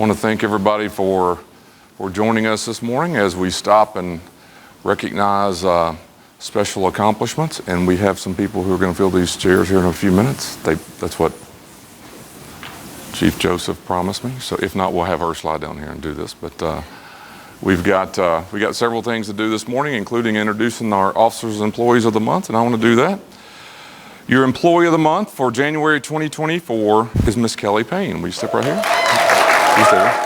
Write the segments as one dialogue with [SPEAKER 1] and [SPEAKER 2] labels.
[SPEAKER 1] want to thank everybody for joining us this morning as we stop and recognize special accomplishments. And we have some people who are going to fill these chairs here in a few minutes. That's what Chief Joseph promised me. So if not, we'll have her slide down here and do this. But we got several things to do this morning, including introducing our officers and employees of the month, and I want to do that. Your employee of the month for January 2024 is Miss Kelly Payne. Will you step right here? Please stay there.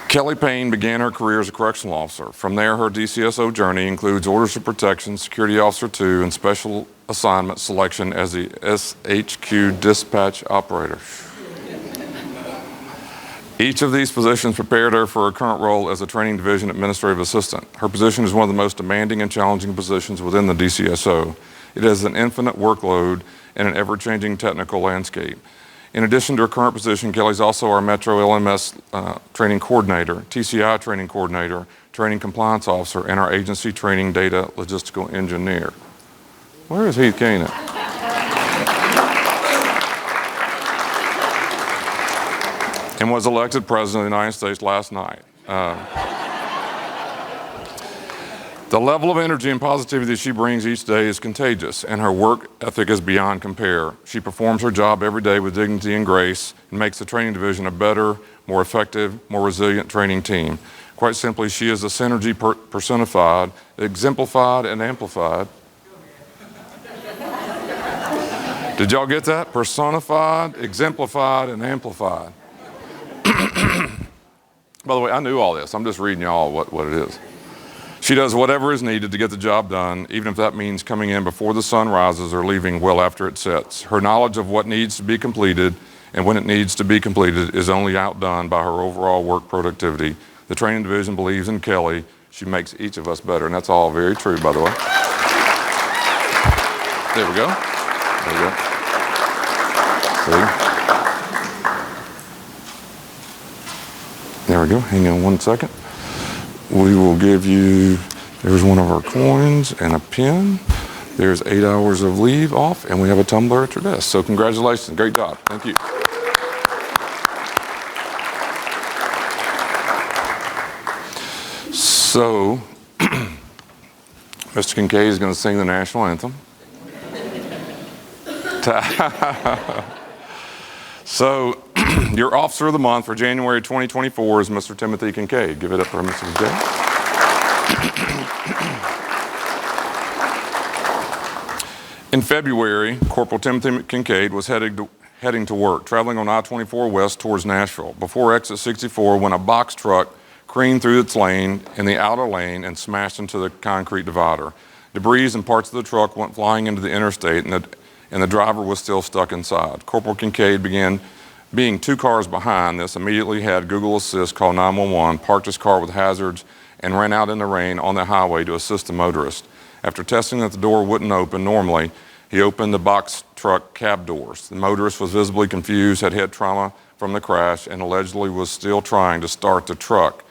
[SPEAKER 1] Kelly Payne began her career as a correctional officer. From there, her DCSO journey includes Orders of Protection, Security Officer 2, and Special Assignment Selection as the SHQ Dispatch Operator. Each of these positions prepared her for her current role as a Training Division Administrative Assistant. Her position is one of the most demanding and challenging positions within the DCSO. It has an infinite workload and an ever-changing technical landscape. In addition to her current position, Kelly's also our Metro LMS Training Coordinator, TCI Training Coordinator, Training Compliance Officer, and our Agency Training Data Logistical Engineer. Where is Heath Kane at? And was elected President of the United States last night. The level of energy and positivity that she brings each day is contagious, and her work ethic is beyond compare. She performs her job every day with dignity and grace and makes the training division a better, more effective, more resilient training team. Quite simply, she is a synergy personified, exemplified, and amplified. Did y'all get that? Personified, exemplified, and amplified. By the way, I knew all this. I'm just reading y'all what it is. She does whatever is needed to get the job done, even if that means coming in before the sun rises or leaving well after it sets. Her knowledge of what needs to be completed and when it needs to be completed is only outdone by her overall work productivity. The training division believes in Kelly. She makes each of us better, and that's all very true, by the way. There we go. There we go. See? There we go. Hang on one second. We will give you, there's one of our coins and a pen. There's 8 hours of leave off, and we have a tumbler at your desk. So congratulations. Great job. Thank you. So, Mr. Kincaid is going to sing the national anthem. So, your Officer of the Month for January 2024 is Mr. Timothy Kincaid. Give it up for Mr. Kincaid. In February, Corporal Timothy Kincaid was heading to work, traveling on I-24 West towards Nashville. Before exit 64, when a box truck careened through its lane in the outer lane and smashed into the concrete divider. Debris and parts of the truck went flying into the interstate, and the driver was still stuck inside. Corporal Kincaid being 2 cars behind this, immediately had Google Assist call 911, parked his car with hazards, and ran out in the rain on the highway to assist the motorist. After testing that the door wouldn't open normally, he opened the box truck cab doors. The motorist was visibly confused, had head trauma from the crash, and allegedly was still trying to start the truck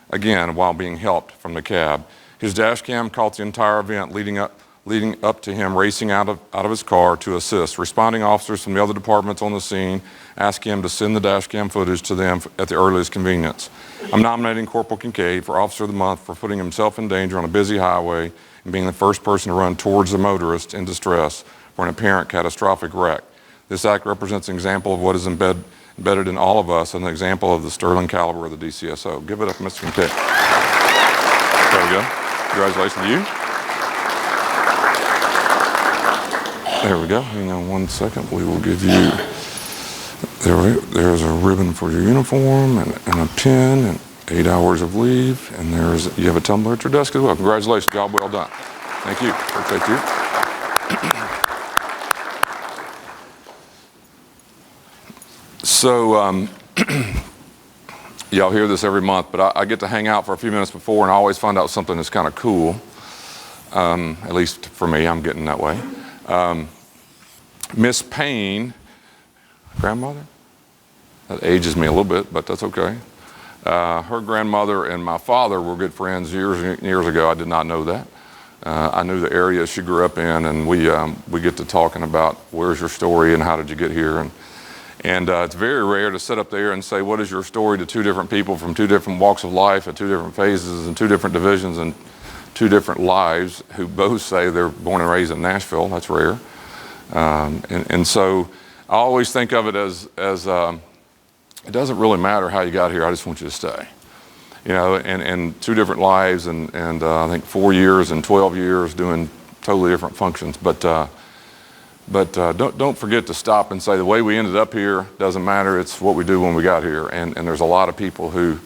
[SPEAKER 1] again while being helped from the cab. His dash cam caught the entire event leading up to him racing out of his car to assist. Responding officers from the other departments on the scene asked him to send the dash cam footage to them at the earliest convenience. I'm nominating Corporal Kincaid for Officer of the Month for putting himself in danger on a busy highway and being the first person to run towards the motorist in distress for an apparent catastrophic wreck. This act represents an example of what is embedded in all of us and an example of the sterling caliber of the DCSO. Give it up, Mr. Kincaid. There we go. Congratulations to you. There we go. Hang on one second. We will give you, there's a ribbon for your uniform and a pen and 8 hours of leave. And you have a tumbler at your desk as well. Congratulations. Job well done. Thank you. Appreciate you. So, y'all hear this every month, but I get to hang out for a few minutes before and I always find out something that's kind of cool. At least for me, I'm getting that way. Miss Payne, grandmother? That ages me a little bit, but that's okay. Her grandmother and my father were good friends years and years ago. I did not know that. I knew the area she grew up in, and we get to talking about where's your story and how did you get here. And it's very rare to sit up there and say, what is your story to two different people from two different walks of life at two different phases and two different divisions and two different lives who both say they're born and raised in Nashville. That's rare. And so I always think of it as it doesn't really matter how you got here, I just want you to stay. You know, and two different lives and I think 4 years and 12 years doing totally different functions. But don't forget to stop and say the way we ended up here doesn't matter. It's what we do when we got here. And there's a lot of people who,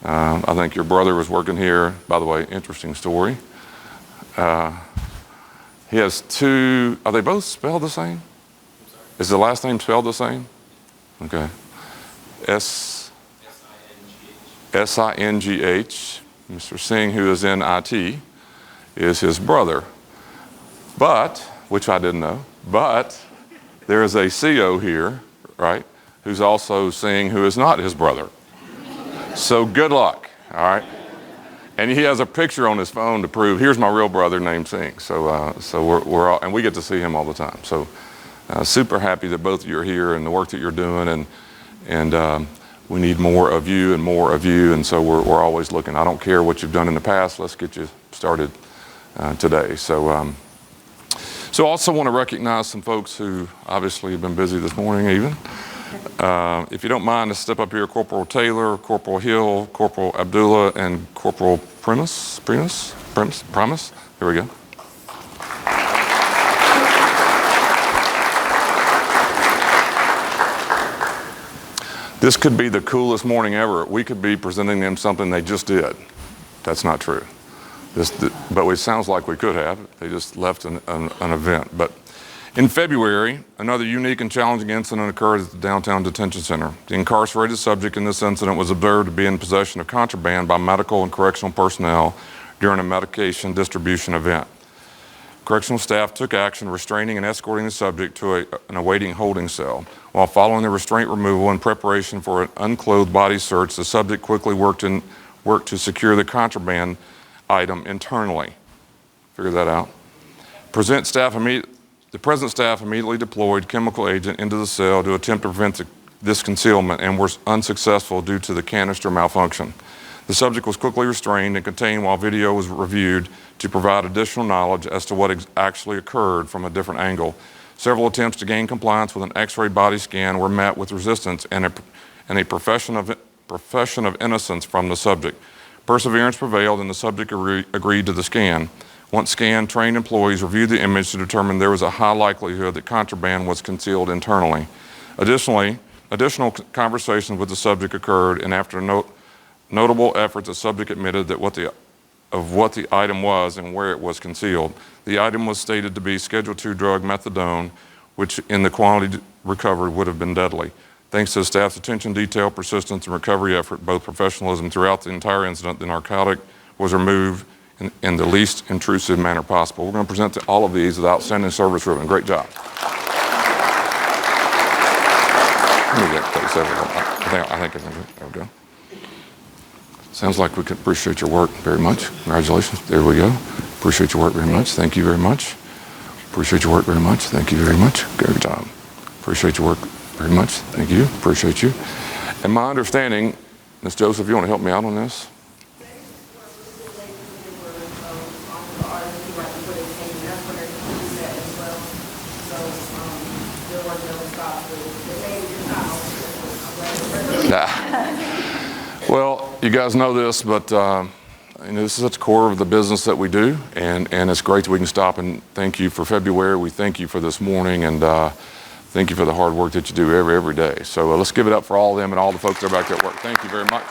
[SPEAKER 1] I think your brother was working here. By the way, interesting story. He has two, are they both spelled the same? Is the last name spelled the same? Okay. S-I-N-G-H. Mr. Singh, who is in IT, is his brother. But, which I didn't know, but there is a CO here, right, who's also Singh, who is not his brother. So good luck, all right? And he has a picture on his phone to prove, here's my real brother named Singh. So we're all, and we get to see him all the time. So super happy that both of you are here and the work that you're doing, and we need more of you, and so we're always looking. I don't care what you've done in the past, let's get you started today. So also want to recognize some folks who obviously have been busy this morning even. If you don't mind to step up here, Corporal Taylor, Corporal Hill, Corporal Abdullah, and Corporal Primus. Here we go. This could be the coolest morning ever. We could be presenting them something they just did. That's not true. But it sounds like we could have. They just left an event. But in February, another unique and challenging incident occurred at the Downtown Detention Center. The incarcerated subject in this incident was observed to be in possession of contraband by medical and correctional personnel during a medication distribution event. Correctional staff took action restraining and escorting the subject to an awaiting holding cell. While following the restraint removal in preparation for an unclothed body search, the subject quickly worked to secure the contraband item internally. Figure that out. The present staff immediately deployed chemical agent into the cell to attempt to prevent this concealment and were unsuccessful due to the canister malfunction. The subject was quickly restrained and contained while video was reviewed to provide additional knowledge as to what actually occurred from a different angle. Several attempts to gain compliance with an X-ray body scan were met with resistance and a profession of innocence from the subject. Perseverance prevailed and the subject agreed to the scan. Once scanned, trained employees reviewed the image to determine there was a high likelihood that contraband was concealed internally. Additional conversations with the subject occurred, and after notable efforts, the subject admitted that what the item was and where it was concealed. The item was stated to be Schedule II drug methadone, which in the quantity recovered would have been deadly. Thanks to the staff's attention, detail, persistence, and recovery effort, both professionalism throughout the entire incident, the narcotic was removed in the least intrusive manner possible. We're going to present all of these with outstanding service ribbon. Great job. Let me get several. I think there we go. Sounds like we could appreciate your work very much. Congratulations. There we go. Appreciate your work very much. Thank you very much. Appreciate your work very much. Thank you very much. Good job. Appreciate your work very much. Thank you. Appreciate you. And my understanding, Ms. Joseph, you want to help me out on this? Well, you guys know this, but this is at the core of the business that we do, and it's great that we can stop and thank you for February. We thank you for this morning, and thank you for the hard work that you do every day. So let's give it up for all of them and all the folks that are back there at work. Thank you very much.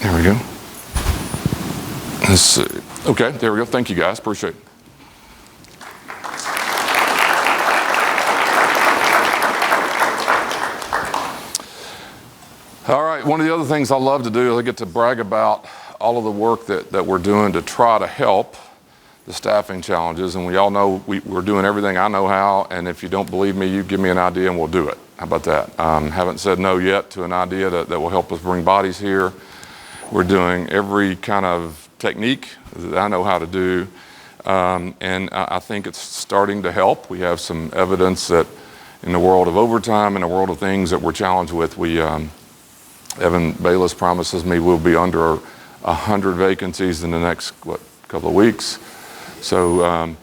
[SPEAKER 1] There we go. Let's see. Okay, there we go. Thank you, guys. Appreciate it. All right, one of the other things I love to do is I get to brag about all of the work that we're doing to try to help the staffing challenges. And we all know we're doing everything I know how, and if you don't believe me, you give me an idea and we'll do it. How about that? Haven't said no yet to an idea that will help us bring bodies here. We're doing every kind of technique that I know how to do, and I think it's starting to help. We have some evidence that in the world of overtime, in the world of things that we're challenged with, Evan Bayless promises me we'll be under 100 vacancies in the next, couple of weeks. So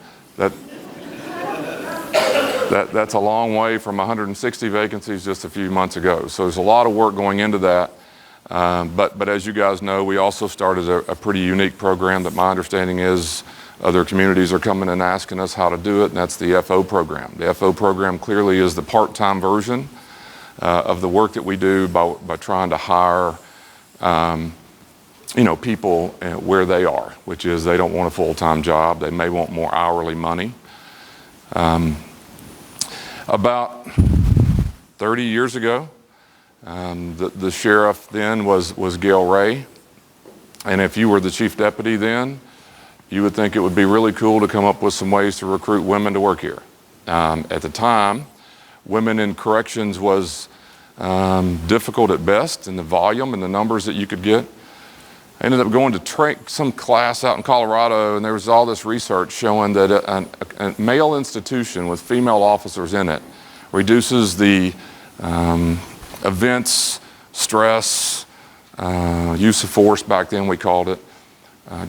[SPEAKER 1] that's a long way from 160 vacancies just a few months ago. So there's a lot of work going into that. But as you guys know, we also started a pretty unique program that my understanding is other communities are coming and asking us how to do it, and that's the FO program. The FO program clearly is the part-time version of the work that we do by trying to hire people where they are, which is they don't want a full-time job. They may want more hourly money. About 30 years ago, the sheriff then was Gail Ray. And if you were the chief deputy then, you would think it would be really cool to come up with some ways to recruit women to work here. At the time, women in corrections was difficult at best in the volume and the numbers that you could get. I ended up going to some class out in Colorado, and there was all this research showing that a male institution with female officers in it reduces the events, stress, use of force back then we called it,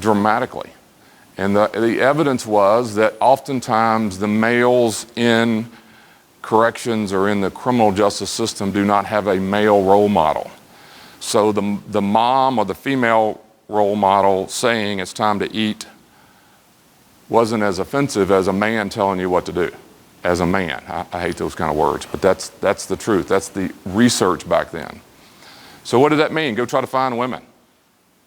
[SPEAKER 1] dramatically. And the evidence was that oftentimes the males in corrections or in the criminal justice system do not have a male role model. So the mom or the female role model saying it's time to eat wasn't as offensive as a man telling you what to do. As a man, I hate those kind of words, but that's the truth. That's the research back then. So what did that mean? Go try to find women.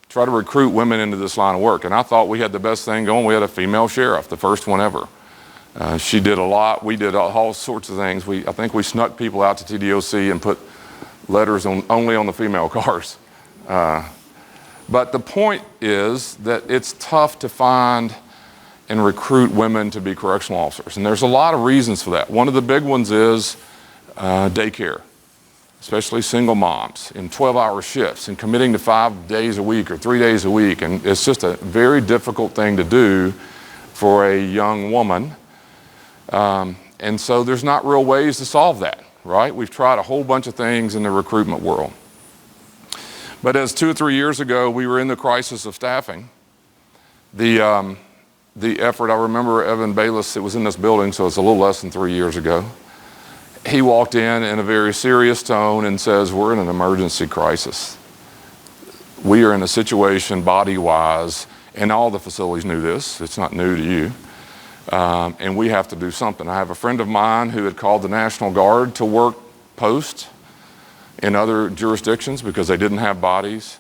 [SPEAKER 1] Try to recruit women into this line of work. And I thought we had the best thing going. We had a female sheriff, the first one ever. She did a lot. We did all sorts of things. I think we snuck people out to TDOC and put letters only on the female cars. But the point is that it's tough to find and recruit women to be correctional officers. And there's a lot of reasons for that. One of the big ones is daycare, especially single moms in 12-hour shifts and committing to 5 days a week or 3 days a week. And it's just a very difficult thing to do for a young woman. And so there's not real ways to solve that, right? We've tried a whole bunch of things in the recruitment world. But as 2 or 3 years ago, we were in the crisis of staffing, the effort, I remember Evan Bayless, it was in this building, so it's a little less than 3 years ago. He walked in a very serious tone and says, we're in an emergency crisis. We are in a situation body-wise, and all the facilities knew this, it's not new to you, and we have to do something. I have a friend of mine who had called the National Guard to work post in other jurisdictions because they didn't have bodies.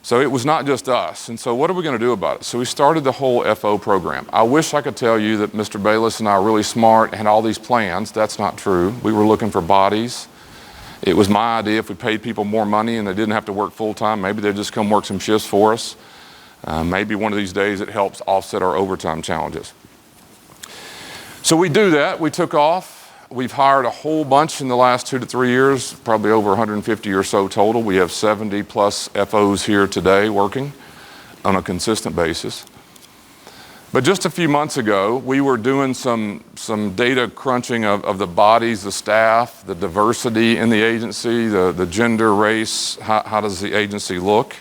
[SPEAKER 1] So it was not just us. And so what are we going to do about it? So we started the whole FO program. I wish I could tell you that Mr. Bayless and I are really smart and had all these plans. That's not true. We were looking for bodies. It was my idea if we paid people more money and they didn't have to work full time, maybe they'd just come work some shifts for us. Maybe one of these days it helps offset our overtime challenges. So we do that. We took off. We've hired a whole bunch in the last 2 to 3 years, probably over 150 or so total. We have 70 plus FOs here today working on a consistent basis. But just a few months ago, we were doing some data crunching of the bodies, the staff, the diversity in the agency, the gender, race, how does the agency look?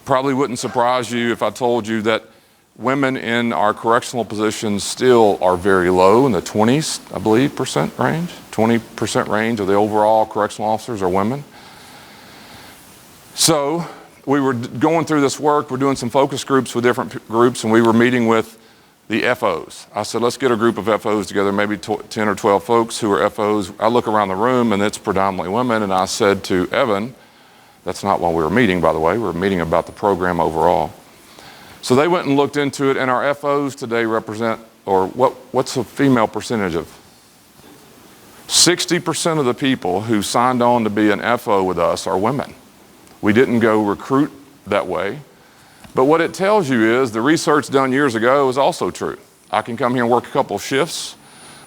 [SPEAKER 1] Probably wouldn't surprise you if I told you that women in our correctional positions still are very low, in the 20s, I believe, percent range. 20% range of the overall correctional officers are women. So we were going through this work. We're doing some focus groups with different groups, and we were meeting with the FOs. I said, let's get a group of FOs together, maybe 10 or 12 folks who are FOs. I look around the room, and it's predominantly women, and I said to Evan, that's not why we were meeting, by the way. We were meeting about the program overall. So they went and looked into it, and our FOs today represent, or what's the female percentage of? 60% of the people who signed on to be an FO with us are women. We didn't go recruit that way. But what it tells you is the research done years ago is also true. I can come here and work a couple of shifts.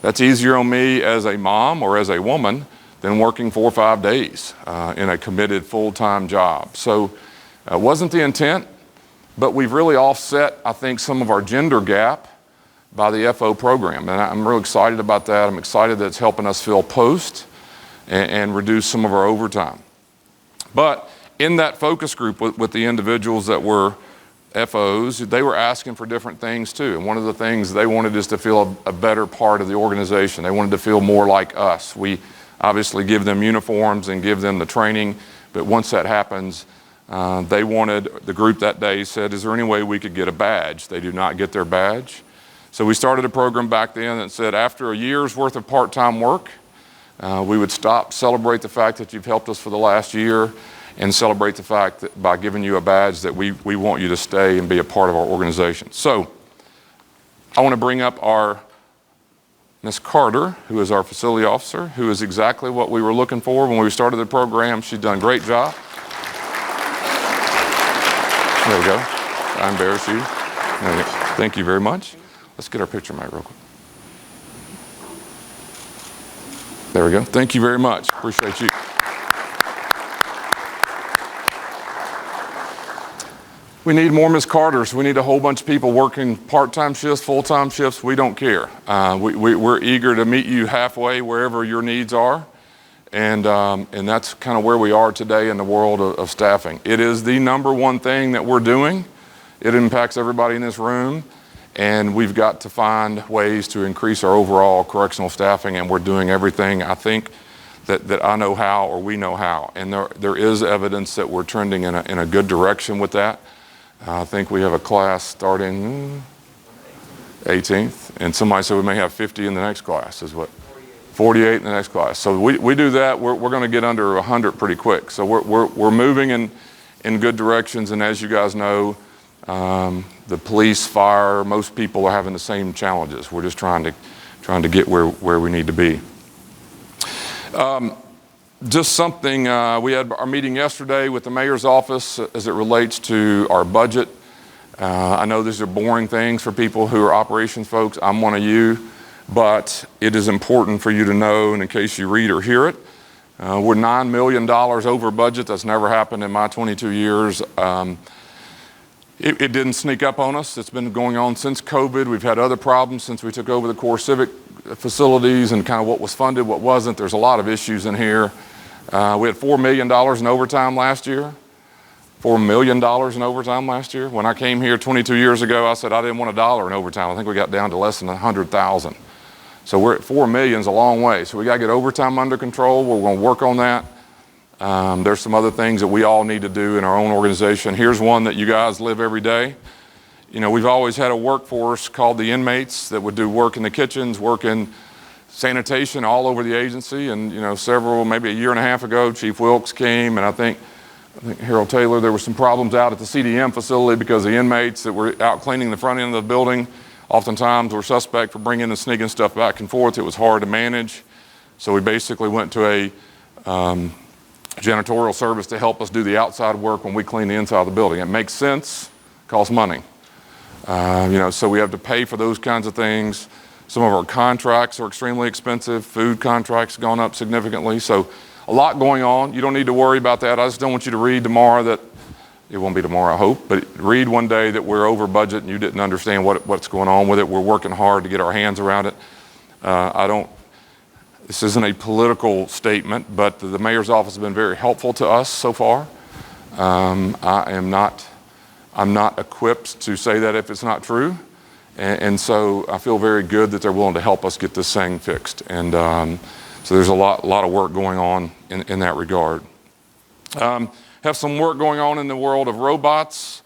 [SPEAKER 1] That's easier on me as a mom or as a woman than working 4 or 5 days in a committed full-time job. So it wasn't the intent, but we've really offset, I think, some of our gender gap by the FO program. And I'm really excited about that. I'm excited that it's helping us fill posts and reduce some of our overtime. But in that focus group with the individuals that were FOs, they were asking for different things too. And one of the things they wanted is to feel a better part of the organization. They wanted to feel more like us. We obviously give them uniforms and give them the training, but once that happens, they wanted, the group that day said, is there any way we could get a badge? They do not get their badge. So we started a program back then that said after a year's worth of part-time work, we would stop, celebrate the fact that you've helped us for the last year, and celebrate the fact that by giving you a badge that we want you to stay and be a part of our organization. So I want to bring up our Ms. Carter, who is our facility officer, who is exactly what we were looking for when we started the program. She's done a great job. There we go. I embarrass you. Thank you very much. Let's get our picture made real quick. There we go. Thank you very much. Appreciate you. We need more Ms. Carters. We need a whole bunch of people working part-time shifts, full-time shifts. We don't care. We're eager to meet you halfway wherever your needs are. And that's kind of where we are today in the world of staffing. It is the number one thing that we're doing. It impacts everybody in this room. And we've got to find ways to increase our overall correctional staffing. And we're doing everything, I think, that I know how or we know how. And there is evidence that we're trending in a good direction with that. I think we have a class starting 18th, and somebody said we may have 50 in the next class, is what? 48 in the next class. So we do that, we're going to get under 100 pretty quick. So we're moving in good directions, and as you guys know, the police, fire, most people are having the same challenges. We're just trying to get where we need to be. Just something, we had our meeting yesterday with the mayor's office as it relates to our budget. I know these are boring things for people who are operations folks. I'm one of you, but it is important for you to know, and in case you read or hear it, we're $9 million over budget. That's never happened in my 22 years. It didn't sneak up on us. It's been going on since COVID. We've had other problems since we took over the core civic facilities and kind of what was funded, what wasn't. There's a lot of issues in here. We had $4 million in overtime last year. $4 million in overtime last year. When I came here 22 years ago, I said I didn't want a dollar in overtime. I think we got down to less than 100,000. So we're at 4 million is a long way. So we got to get overtime under control. We're going to work on that. There's some other things that we all need to do in our own organization. Here's one that you guys live every day. You know, we've always had a workforce called the inmates that would do work in the kitchens, work in sanitation all over the agency. And, you know, maybe a year and a half ago, Chief Wilkes came, and I think Harold Taylor, there were some problems out at the CDM facility because the inmates that were out cleaning the front end of the building oftentimes were suspect for bringing and sneaking stuff back and forth. It was hard to manage. So we basically went to a janitorial service to help us do the outside work when we clean the inside of the building. It makes sense, costs money. You know, so we have to pay for those kinds of things. Some of our contracts are extremely expensive. Food contracts have gone up significantly. So a lot going on. You don't need to worry about that. I just don't want you to read tomorrow that, it won't be tomorrow, I hope, but read one day that we're over budget and you didn't understand what's going on with it. We're working hard to get our hands around it. This isn't a political statement, but the mayor's office has been very helpful to us so far. I'm not equipped to say that if it's not true. And so I feel very good that they're willing to help us get this thing fixed. And so there's a lot of work going on in that regard. Have some work going on in the world of robots.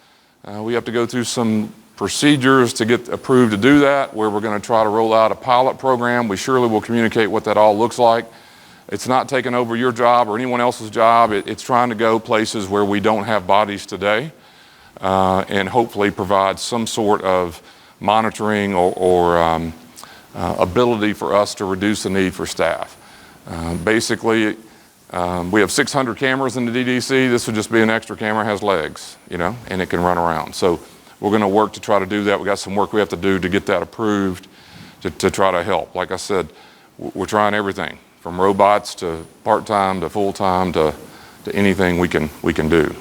[SPEAKER 1] We have to go through some procedures to get approved to do that, where we're going to try to roll out a pilot program. We surely will communicate what that all looks like. It's not taking over your job or anyone else's job. It's trying to go places where we don't have bodies today, and hopefully provide some sort of monitoring or ability for us to reduce the need for staff. Basically, we have 600 cameras in the DDC. This would just be an extra camera, has legs, you know, and it can run around. So we're going to work to try to do that. We got some work we have to do to get that approved to try to help. Like I said, we're trying everything from robots to part-time to full-time to anything we can do.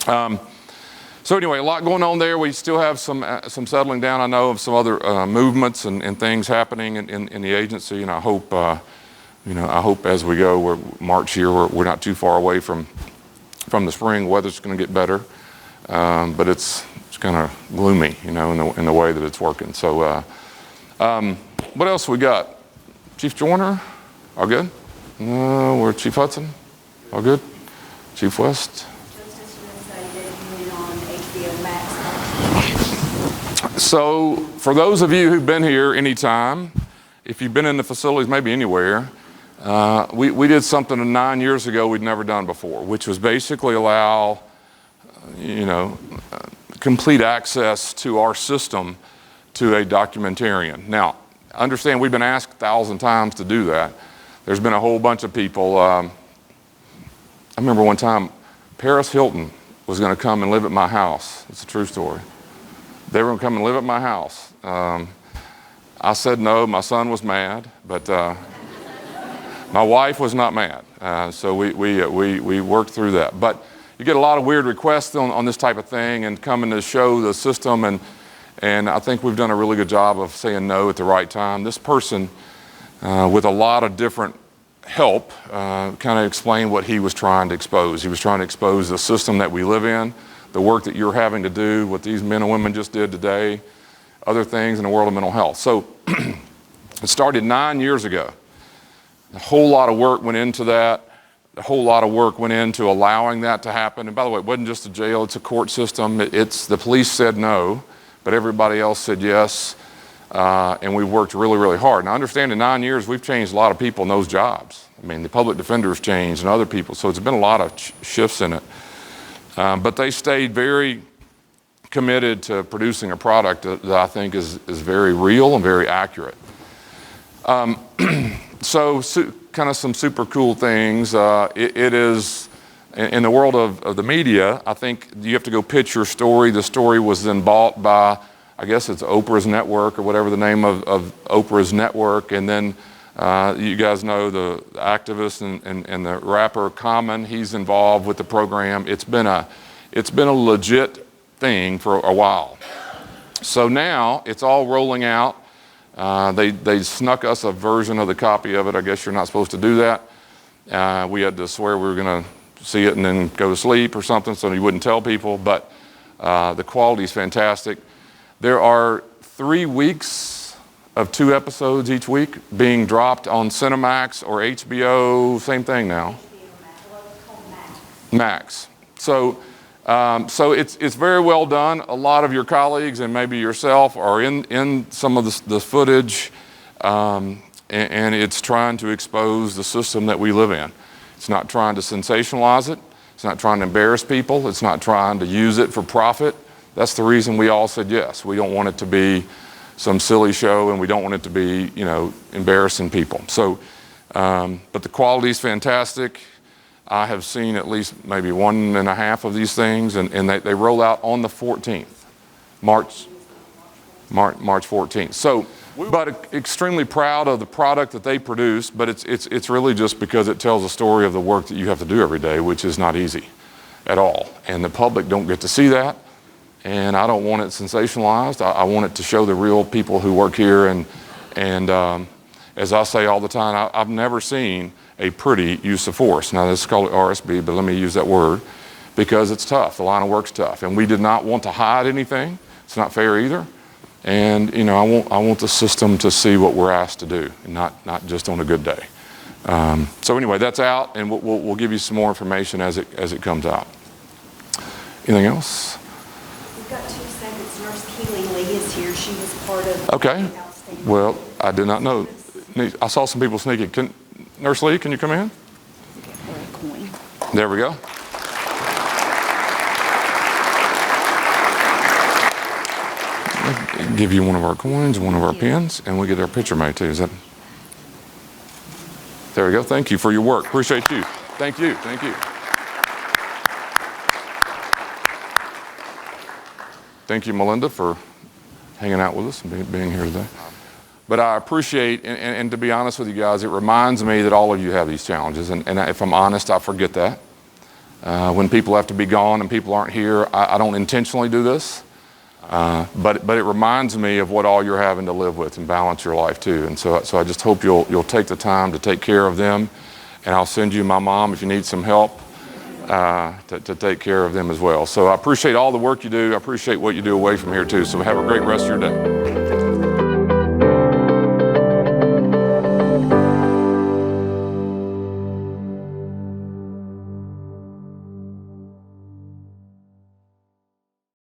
[SPEAKER 1] So anyway, a lot going on there. We still have some settling down. I know of some other movements and things happening in the agency, and I hope as we go, we're March here, we're not too far away from the spring. Weather's going to get better, but it's kind of gloomy, in the way that it's working. So, what else we got? Chief Joyner, all good? We're Chief Hudson, all good? Chief West. So for those of you who've been here anytime, if you've been in the facilities, maybe anywhere, we did something 9 years ago we'd never done before, which was basically allow, complete access to our system to a documentarian. Now, understand we've been asked 1,000 times to do that. There's been a whole bunch of people. I remember one time Paris Hilton was going to come and live at my house. It's a true story. They were going to come and live at my house. I said no. My son was mad, but my wife was not mad. So we worked through that. But you get a lot of weird requests on this type of thing and coming to show the system, and I think we've done a really good job of saying no at the right time. This person, with a lot of different help, kind of explained what he was trying to expose. He was trying to expose the system that we live in, the work that you're having to do, what these men and women just did today, other things in the world of mental health. So it started 9 years ago. A whole lot of work went into that. A whole lot of work went into allowing that to happen. And by the way, it wasn't just a jail, it's a court system. It's the police said no, but everybody else said yes. And we worked really, really hard. Now understand in 9 years, we've changed a lot of people in those jobs. I mean, the public defenders changed and other people. So it's been a lot of shifts in it. But they stayed very committed to producing a product that I think is very real and very accurate. So kind of some super cool things. It is, in the world of the media, I think you have to go pitch your story. The story was then bought by, I guess it's Oprah's network or whatever the name of Oprah's network. And then you guys know the activist and the rapper Common, he's involved with the program. It's been a legit thing for a while. So now it's all rolling out. They snuck us a version of the copy of it. I guess you're not supposed to do that. We had to swear we were going to see it and then go to sleep or something so you wouldn't tell people. But the quality is fantastic. There are 3 weeks of 2 episodes each week being dropped on Cinemax or HBO. Same thing now. Max. So it's very well done. A lot of your colleagues and maybe yourself are in some of the footage, and it's trying to expose the system that we live in. It's not trying to sensationalize it. It's not trying to embarrass people. It's not trying to use it for profit. That's the reason we all said yes. We don't want it to be some silly show, and we don't want it to be, embarrassing people. So, but the quality is fantastic. I have seen at least maybe 1.5 of these things, and they roll out on the 14th, March 14th. So, but extremely proud of the product that they produce, but it's really just because it tells a story of the work that you have to do every day, which is not easy at all. And the public don't get to see that, and I don't want it sensationalized. I want it to show the real people who work here, and as I say all the time, I've never seen a pretty use of force. Now, this is called RSB, but let me use that word because it's tough. The line of work's tough, and we did not want to hide anything. It's not fair either. And I want the system to see what we're asked to do, and not just on a good day. So anyway, that's out, and we'll give you some more information as it comes out. Anything else?
[SPEAKER 2] We've got 2 seconds. Nurse Keely Lee is here. She was part of.
[SPEAKER 1] Okay. Well, I did not know. I saw some people sneaking. Nurse Lee, can you come in?
[SPEAKER 2] Get her a coin.
[SPEAKER 1] There we go. Give you one of our coins, one of our pins, and we get our picture made too. Is that? There we go. Thank you for your work. Appreciate you. Thank you. Thank you. Thank you, Melinda, for hanging out with us and being here today. But I appreciate, and to be honest with you guys, it reminds me that all of you have these challenges. And if I'm honest, I forget that. When people have to be gone and people aren't here, I don't intentionally do this. But it reminds me of what all you're having to live with and balance your life too. And so I just hope you'll take the time to take care of them. And I'll send you my mom if you need some help to take care of them as well. So I appreciate all the work you do. I appreciate what you do away from here too. So have a great rest of your day.